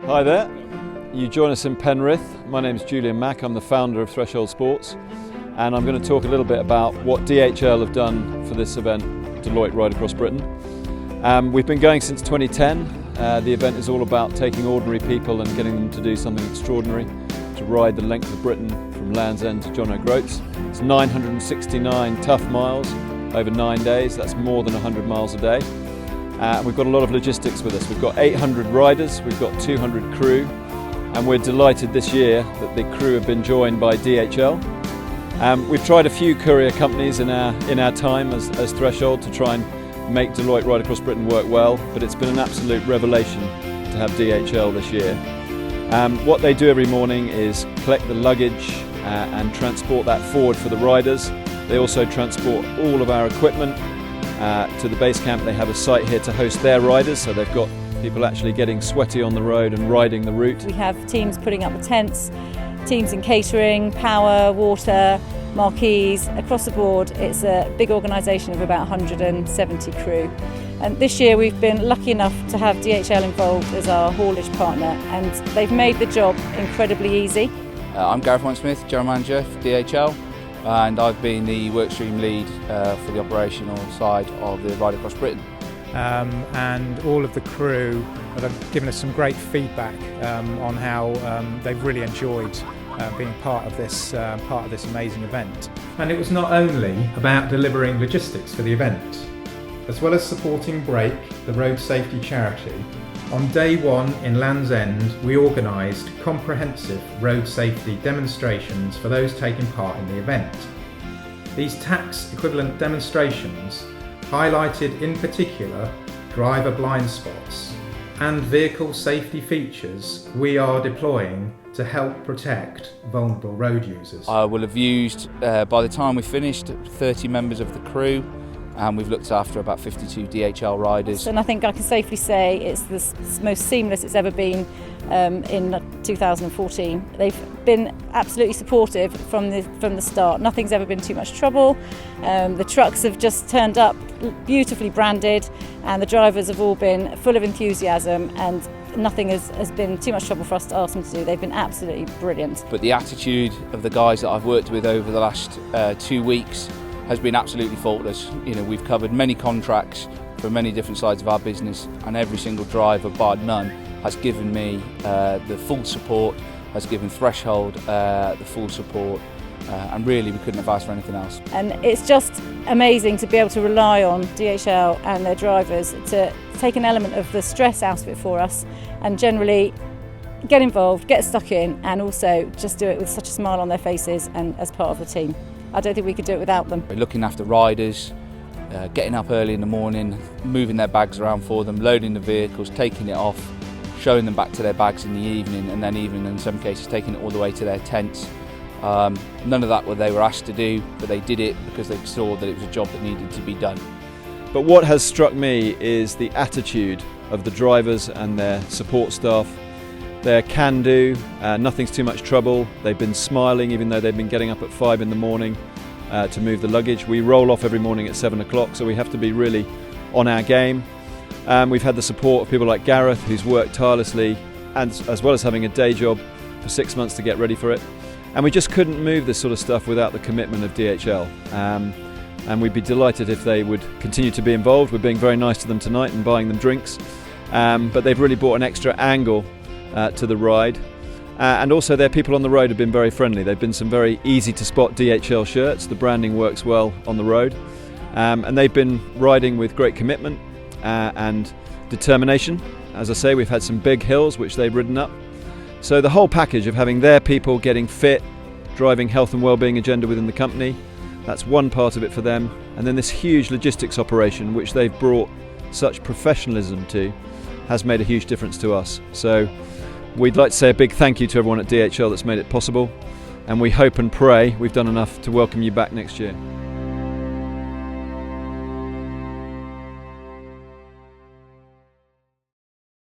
Hi there, you join us in Penrith. My name is Julian Mack, I'm the founder of Threshold Sports, and I'm going to talk a little bit about what DHL have done for this event, Deloitte Ride Across Britain. We've been going since 2010. The event is all about taking ordinary people and getting them to do something extraordinary, to ride the length of Britain from Land's End to John O'Groats. It's 969 tough miles over 9 days, that's more than 100 miles a day. We've got a lot of logistics with us. We've got 800 riders, we've got 200 crew, and we're delighted this year that the crew have been joined by DHL. We've tried a few courier companies in our time as Threshold to try and make Deloitte Ride Across Britain work well, but it's been an absolute revelation to have DHL this year. What they do every morning is collect the luggage and transport that forward for the riders. They also transport all of our equipment to the base camp. They have a site here to host their riders, so they've got people actually getting sweaty on the road and riding the route. We have teams putting up the tents, teams in catering, power, water, marquees, across the board. It's a big organisation of about 170 crew. And this year we've been lucky enough to have DHL involved as our haulage partner, and they've made the job incredibly easy. I'm Gareth Smith, General Manager for DHL. And I've been the workstream lead for the operational side of the Ride Across Britain. And all of the crew have given us some great feedback on how they've really enjoyed being part of this amazing event. And it was not only about delivering logistics for the event, as well as supporting Break, the road safety charity. On day one in Land's End, we organised comprehensive road safety demonstrations for those taking part in the event. These tax equivalent demonstrations highlighted in particular driver blind spots and vehicle safety features we are deploying to help protect vulnerable road users. I will have used, by the time we finished, 30 members of the crew, and we've looked after about 52 DHL riders. And I think I can safely say it's the most seamless it's ever been in 2014. They've been absolutely supportive from the start. Nothing's ever been too much trouble. The trucks have just turned up beautifully branded, and the drivers have all been full of enthusiasm, and nothing has been too much trouble for us to ask them to do. They've been absolutely brilliant. But the attitude of the guys that I've worked with over the last 2 weeks has been absolutely faultless. You know, we've covered many contracts for many different sides of our business, and every single driver, bar none, has given me the full support, has given Threshold the full support, and really we couldn't have asked for anything else. And it's just amazing to be able to rely on DHL and their drivers to take an element of the stress out of it for us, and generally get involved, get stuck in, and also just do it with such a smile on their faces and as part of the team. I don't think we could do it without them. We're looking after riders, getting up early in the morning, moving their bags around for them, loading the vehicles, taking it off, showing them back to their bags in the evening, and then even in some cases taking it all the way to their tents. None of that what they were asked to do, but they did it because they saw that it was a job that needed to be done. But what has struck me is the attitude of the drivers and their support staff. They're can-do, nothing's too much trouble. They've been smiling even though they've been getting up at 5 in the morning to move the luggage. We roll off every morning at 7 o'clock, so we have to be really on our game. We've had the support of people like Gareth, who's worked tirelessly, and as well as having a day job for 6 months to get ready for it. And we just couldn't move this sort of stuff without the commitment of DHL. And we'd be delighted if they would continue to be involved. We're being very nice to them tonight and buying them drinks. But they've really brought an extra angle to the ride, and also their people on the road have been very friendly. They've been some very easy to spot DHL shirts. The branding works well on the road, and they've been riding with great commitment and determination. As I say, we've had some big hills which they've ridden up, so the whole package of having their people getting fit, driving health and well-being agenda within the company, that's one part of it for them, and then this huge logistics operation which they've brought such professionalism to has made a huge difference to us. So we'd like to say a big thank you to everyone at DHL that's made it possible, and we hope and pray we've done enough to welcome you back next year.